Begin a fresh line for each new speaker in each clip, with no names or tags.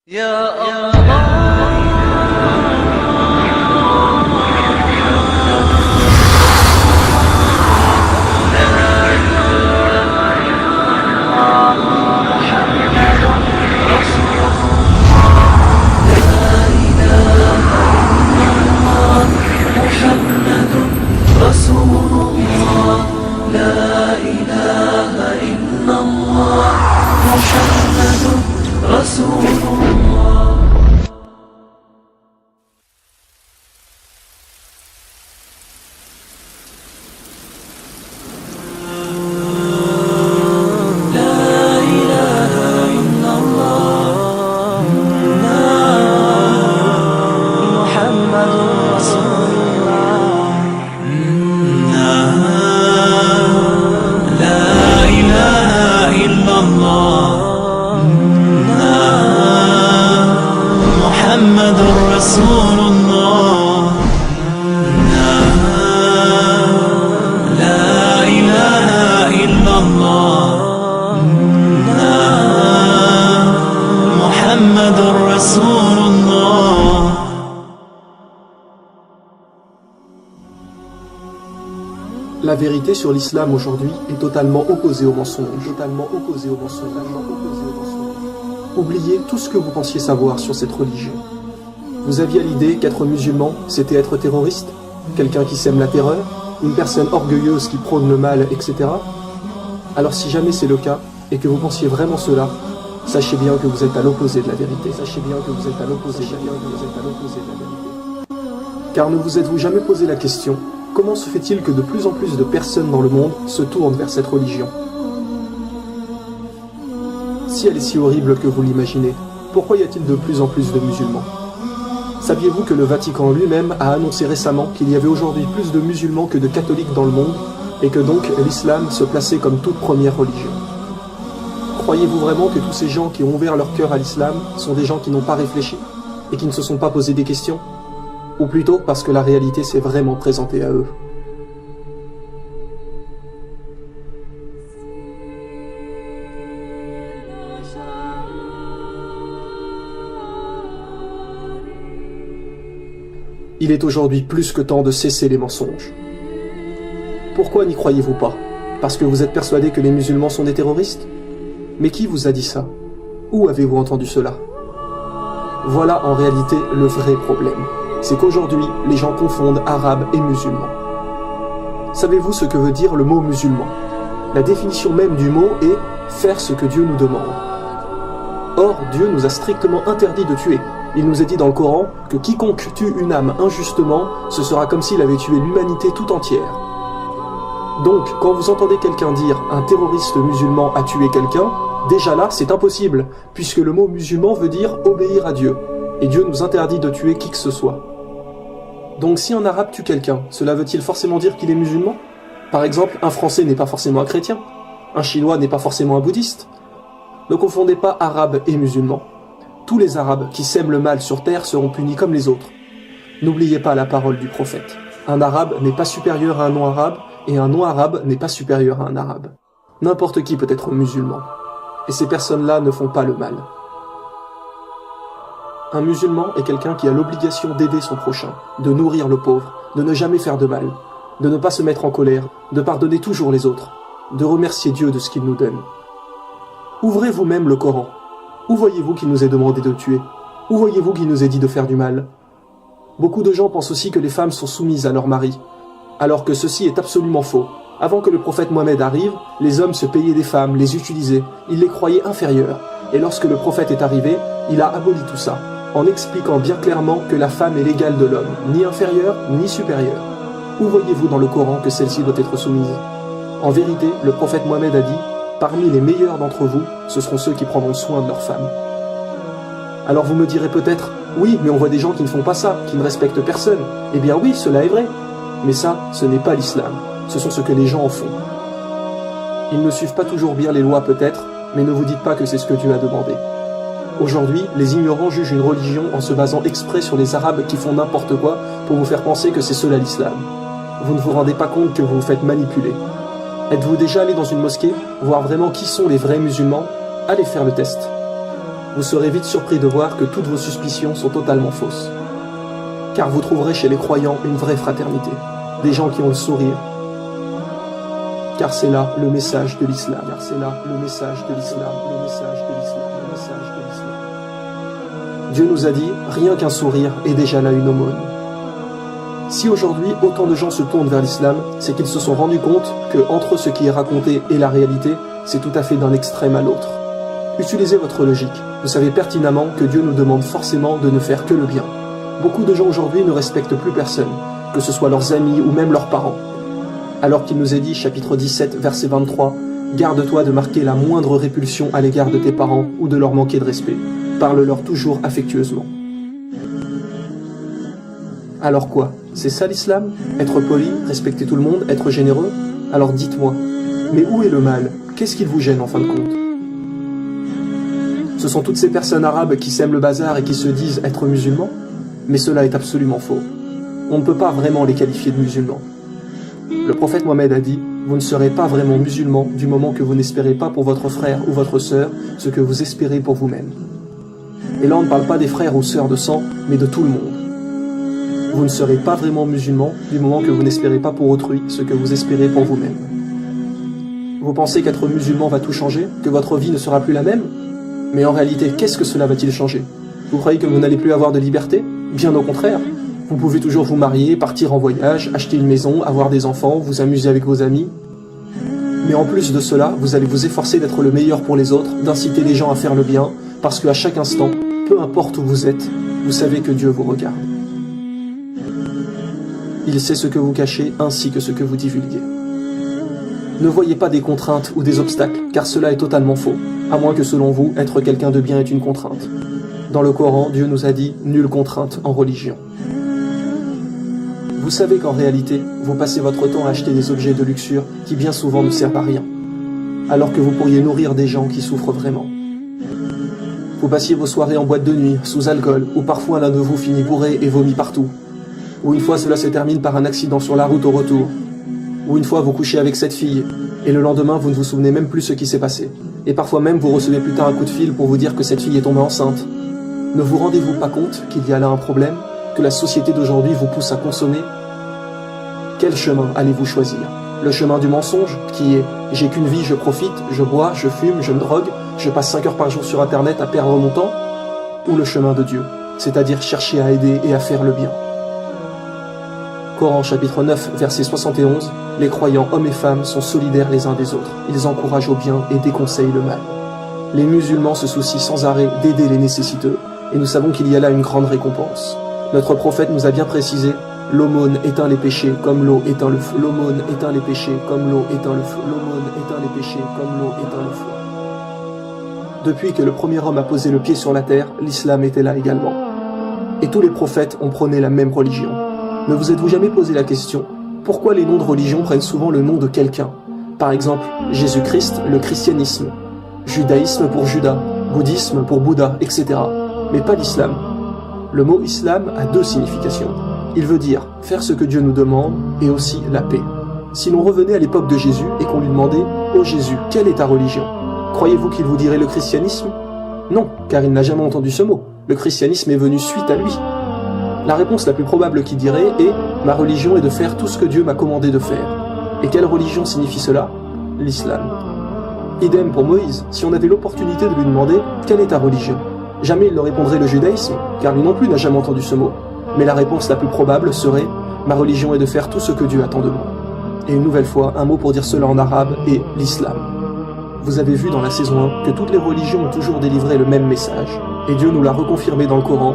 يا الله رسول الله لا إله إلا الله محمد رسول الله. محمد رسول الله لا إله إلا الله محمد رسول الله.
La vérité sur l'islam aujourd'hui est totalement opposée au mensonge. Oubliez tout ce que vous pensiez savoir sur cette religion. Vous aviez l'idée qu'être musulman, c'était être terroriste, quelqu'un qui sème la terreur, une personne orgueilleuse qui prône le mal, etc. Alors si jamais c'est le cas, et que vous pensiez vraiment cela, sachez bien que vous êtes à l'opposé de la vérité. Car ne vous êtes-vous jamais posé la question, comment se fait-il que de plus en plus de personnes dans le monde se tournent vers cette religion ? Si elle est si horrible que vous l'imaginez, pourquoi y a-t-il de plus en plus de musulmans ? Saviez-vous que le Vatican lui-même a annoncé récemment qu'il y avait aujourd'hui plus de musulmans que de catholiques dans le monde, et que donc l'islam se plaçait comme toute première religion ? Croyez-vous vraiment que tous ces gens qui ont ouvert leur cœur à l'islam sont des gens qui n'ont pas réfléchi, et qui ne se sont pas posé des questions ? Ou plutôt parce que la réalité s'est vraiment présentée à eux ? Il est aujourd'hui plus que temps de cesser les mensonges. Pourquoi n'y croyez-vous pas ? Parce que vous êtes persuadé que les musulmans sont des terroristes ? Mais qui vous a dit ça ? Où avez-vous entendu cela ? Voilà en réalité le vrai problème. C'est qu'aujourd'hui, les gens confondent arabe et musulman. Savez-vous ce que veut dire le mot musulman ? La définition même du mot est « faire ce que Dieu nous demande ». Or, Dieu nous a strictement interdit de tuer. Il nous est dit dans le Coran que quiconque tue une âme injustement, ce sera comme s'il avait tué l'humanité tout entière. Donc, quand vous entendez quelqu'un dire « un terroriste musulman a tué quelqu'un », déjà là, c'est impossible, puisque le mot musulman veut dire « obéir à Dieu ». Et Dieu nous interdit de tuer qui que ce soit. Donc si un arabe tue quelqu'un, cela veut-il forcément dire qu'il est musulman ? Par exemple, un français n'est pas forcément un chrétien. Un chinois n'est pas forcément un bouddhiste. Ne confondez pas arabe et musulman. Tous les arabes qui sèment le mal sur terre seront punis comme les autres. N'oubliez pas la parole du prophète. Un arabe n'est pas supérieur à un non-arabe, et un non-arabe n'est pas supérieur à un arabe. N'importe qui peut être musulman. Et ces personnes-là ne font pas le mal. Un musulman est quelqu'un qui a l'obligation d'aider son prochain, de nourrir le pauvre, de ne jamais faire de mal, de ne pas se mettre en colère, de pardonner toujours les autres, de remercier Dieu de ce qu'il nous donne. Ouvrez vous-même le Coran. Où voyez-vous qu'il nous est demandé de tuer ? Où voyez-vous qu'il nous est dit de faire du mal ? Beaucoup de gens pensent aussi que les femmes sont soumises à leur mari, alors que ceci est absolument faux. Avant que le prophète Mohammed arrive, les hommes se payaient des femmes, les utilisaient, ils les croyaient inférieures, et lorsque le prophète est arrivé, il a aboli tout ça, en expliquant bien clairement que la femme est l'égale de l'homme, ni inférieure, ni supérieure. Où voyez-vous dans le Coran que celle-ci doit être soumise ? En vérité, le prophète Mohammed a dit « Parmi les meilleurs d'entre vous, ce seront ceux qui prendront soin de leurs femmes. » Alors vous me direz peut-être « Oui, mais on voit des gens qui ne font pas ça, qui ne respectent personne. » Eh bien oui, cela est vrai. Mais ça, ce n'est pas l'islam. Ce sont ce que les gens en font. Ils ne suivent pas toujours bien les lois peut-être, mais ne vous dites pas que c'est ce que Dieu a demandé. Aujourd'hui, les ignorants jugent une religion en se basant exprès sur les arabes qui font n'importe quoi pour vous faire penser que c'est cela l'islam. Vous ne vous rendez pas compte que vous vous faites manipuler. Êtes-vous déjà allé dans une mosquée, voir vraiment qui sont les vrais musulmans ? Allez faire le test. vous serez vite surpris de voir que toutes vos suspicions sont totalement fausses. Car vous trouverez chez les croyants une vraie fraternité, des gens qui ont le sourire. Car c'est là le message de l'islam. Car c'est là le message de l'islam. Le message de l'islam. Le message de l'islam. Dieu nous a dit, rien qu'un sourire est déjà là une aumône. Si aujourd'hui autant de gens se tournent vers l'islam, c'est qu'ils se sont rendus compte que entre ce qui est raconté et la réalité, c'est tout à fait d'un extrême à l'autre. Utilisez votre logique. Vous savez pertinemment que Dieu nous demande forcément de ne faire que le bien. Beaucoup de gens aujourd'hui ne respectent plus personne, que ce soit leurs amis ou même leurs parents. Alors qu'il nous est dit, chapitre 17, verset 23, « Garde-toi de marquer la moindre répulsion à l'égard de tes parents ou de leur manquer de respect. Parle-leur toujours affectueusement. » Alors quoi? C'est ça l'islam? Être poli, respecter tout le monde, être généreux? Alors dites-moi, mais où est le mal? Qu'est-ce qu'il vous gêne en fin de compte? Ce sont toutes ces personnes arabes qui sèment le bazar et qui se disent être musulmans? Mais cela est absolument faux. On ne peut pas vraiment les qualifier de musulmans. Le prophète Mohammed a dit, vous ne serez pas vraiment musulman du moment que vous n'espérez pas pour votre frère ou votre sœur ce que vous espérez pour vous-même. Et là on ne parle pas des frères ou sœurs de sang, mais de tout le monde. Vous ne serez pas vraiment musulman du moment que vous n'espérez pas pour autrui ce que vous espérez pour vous-même. Vous pensez qu'être musulman va tout changer, que votre vie ne sera plus la même? Mais en réalité, qu'est-ce que cela va-t-il changer? Vous croyez que vous n'allez plus avoir de liberté? Bien au contraire. Vous pouvez toujours vous marier, partir en voyage, acheter une maison, avoir des enfants, vous amuser avec vos amis. Mais en plus de cela, vous allez vous efforcer d'être le meilleur pour les autres, d'inciter les gens à faire le bien, parce qu'à chaque instant, peu importe où vous êtes, vous savez que Dieu vous regarde. Il sait ce que vous cachez ainsi que ce que vous divulguez. Ne voyez pas des contraintes ou des obstacles, car cela est totalement faux, à moins que selon vous, être quelqu'un de bien est une contrainte. Dans le Coran, Dieu nous a dit « nulle contrainte en religion ». Vous savez qu'en réalité, vous passez votre temps à acheter des objets de luxure qui bien souvent ne servent à rien, alors que vous pourriez nourrir des gens qui souffrent vraiment. Vous passiez vos soirées en boîte de nuit, sous alcool, ou parfois l'un de vous finit bourré et vomit partout. Ou une fois cela se termine par un accident sur la route au retour. Ou une fois vous couchez avec cette fille, et le lendemain vous ne vous souvenez même plus ce qui s'est passé. Et parfois même vous recevez plus tard un coup de fil pour vous dire que cette fille est tombée enceinte. Ne vous rendez-vous pas compte qu'il y a là un problème, que la société d'aujourd'hui vous pousse à consommer? Quel chemin allez-vous choisir? Le chemin du mensonge, qui est « j'ai qu'une vie, je profite, je bois, je fume, je me drogue, je passe 5 heures par jour sur internet à perdre mon temps » ou le chemin de Dieu, c'est-à-dire chercher à aider et à faire le bien? Coran chapitre 9, verset 71, les croyants hommes et femmes sont solidaires les uns des autres, ils encouragent au bien et déconseillent le mal. Les musulmans se soucient sans arrêt d'aider les nécessiteux, et nous savons qu'il y a là une grande récompense. Notre prophète nous a bien précisé, l'aumône éteint les péchés comme l'eau éteint le feu. L'aumône éteint les péchés comme l'eau éteint le feu. L'aumône éteint les péchés comme l'eau éteint le feu. Depuis que le premier homme a posé le pied sur la terre, l'islam était là également. Et tous les prophètes ont prôné la même religion. Ne vous êtes-vous jamais posé la question, pourquoi les noms de religion prennent souvent le nom de quelqu'un? Par exemple, Jésus-Christ, le christianisme, judaïsme pour Judas, bouddhisme pour Bouddha, etc. Mais pas l'islam. Le mot islam a deux significations. Il veut dire faire ce que Dieu nous demande et aussi la paix. Si l'on revenait à l'époque de Jésus et qu'on lui demandait « Ô Jésus, quelle est ta religion ?» Croyez-vous qu'il vous dirait le christianisme? Non, car il n'a jamais entendu ce mot. Le christianisme est venu suite à lui. La réponse la plus probable qu'il dirait est « Ma religion est de faire tout ce que Dieu m'a commandé de faire ». Et quelle religion signifie cela? L'islam. Idem pour Moïse, si on avait l'opportunité de lui demander « Quelle est ta religion ?» Jamais il leur répondrait le judaïsme, car lui non plus n'a jamais entendu ce mot. Mais la réponse la plus probable serait « Ma religion est de faire tout ce que Dieu attend de moi ». Et une nouvelle fois, un mot pour dire cela en arabe est l'islam. Vous avez vu dans la saison 1 que toutes les religions ont toujours délivré le même message, et Dieu nous l'a reconfirmé dans le Coran.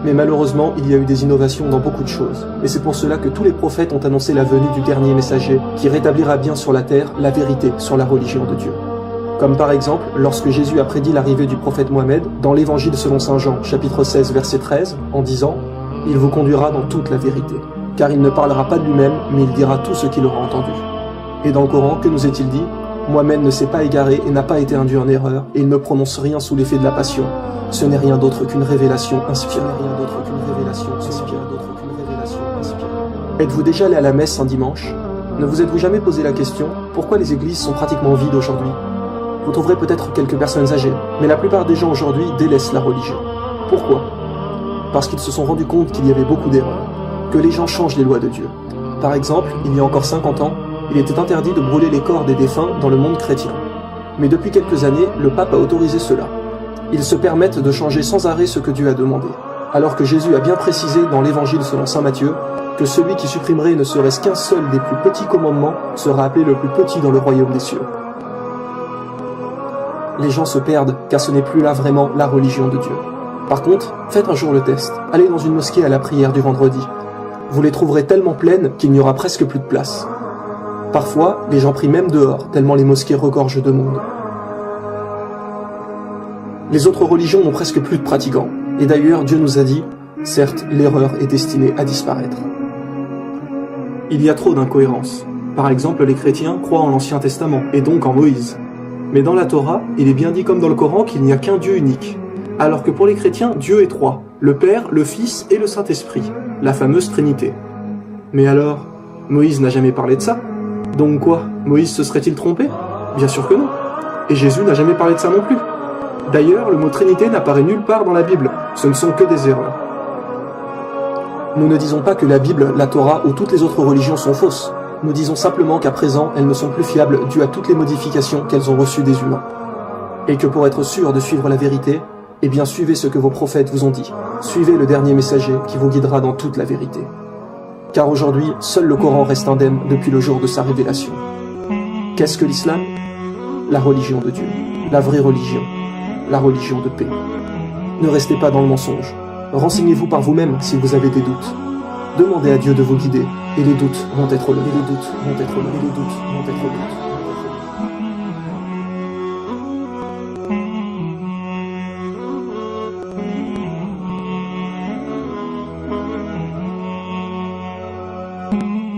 Mais malheureusement, il y a eu des innovations dans beaucoup de choses. Et c'est pour cela que tous les prophètes ont annoncé la venue du dernier messager, qui rétablira bien sur la terre la vérité sur la religion de Dieu. Comme par exemple, lorsque Jésus a prédit l'arrivée du prophète Mohammed, dans l'évangile selon saint Jean, chapitre 16, verset 13, en disant « Il vous conduira dans toute la vérité, car il ne parlera pas de lui-même, mais il dira tout ce qu'il aura entendu. » Et dans le Coran, que nous est-il dit? Mohammed ne s'est pas égaré et n'a pas été induit en erreur, et il ne prononce rien sous l'effet de la passion. Ce n'est rien d'autre qu'une révélation inspirée. Êtes-vous déjà allé à la messe un dimanche? Ne vous êtes-vous jamais posé la question pourquoi les églises sont pratiquement vides aujourd'hui? Vous trouverez peut-être quelques personnes âgées, mais la plupart des gens aujourd'hui délaissent la religion. Pourquoi? Parce qu'ils se sont rendus compte qu'il y avait beaucoup d'erreurs, que les gens changent les lois de Dieu. Par exemple, il y a encore 50 ans, il était interdit de brûler les corps des défunts dans le monde chrétien. Mais depuis quelques années, le pape a autorisé cela. Ils se permettent de changer sans arrêt ce que Dieu a demandé, alors que Jésus a bien précisé dans l'évangile selon saint Matthieu que celui qui supprimerait ne serait-ce qu'un seul des plus petits commandements sera appelé le plus petit dans le royaume des cieux. Les gens se perdent car ce n'est plus là vraiment la religion de Dieu. Par contre, faites un jour le test. Allez dans une mosquée à la prière du vendredi. Vous les trouverez tellement pleines qu'il n'y aura presque plus de place. Parfois, les gens prient même dehors, tellement les mosquées regorgent de monde. Les autres religions n'ont presque plus de pratiquants. Et d'ailleurs, Dieu nous a dit, certes, l'erreur est destinée à disparaître. Il y a trop d'incohérences. Par exemple, les chrétiens croient en l'Ancien Testament, et donc en Moïse. Mais dans la Torah, il est bien dit comme dans le Coran qu'il n'y a qu'un Dieu unique. Alors que pour les chrétiens, Dieu est trois, le Père, le Fils et le Saint-Esprit, la fameuse Trinité. Mais alors, Moïse n'a jamais parlé de ça? Donc quoi, Moïse se serait-il trompé? Bien sûr que non. Et Jésus n'a jamais parlé de ça non plus. D'ailleurs, le mot Trinité n'apparaît nulle part dans la Bible, ce ne sont que des erreurs. Nous ne disons pas que la Bible, la Torah ou toutes les autres religions sont fausses. Nous disons simplement qu'à présent, elles ne sont plus fiables dues à toutes les modifications qu'elles ont reçues des humains. Et que pour être sûr de suivre la vérité, eh bien suivez ce que vos prophètes vous ont dit. Suivez le dernier messager qui vous guidera dans toute la vérité. Car aujourd'hui, seul le Coran reste indemne depuis le jour de sa révélation. Qu'est-ce que l'islam? La religion de Dieu, la vraie religion, la religion de paix. Ne restez pas dans le mensonge. Renseignez-vous par vous-même si vous avez des doutes. Demandez à Dieu de vous guider, et les doutes vont être levés. Et les doutes vont être levés. Et les doutes vont être levés.
Thank you.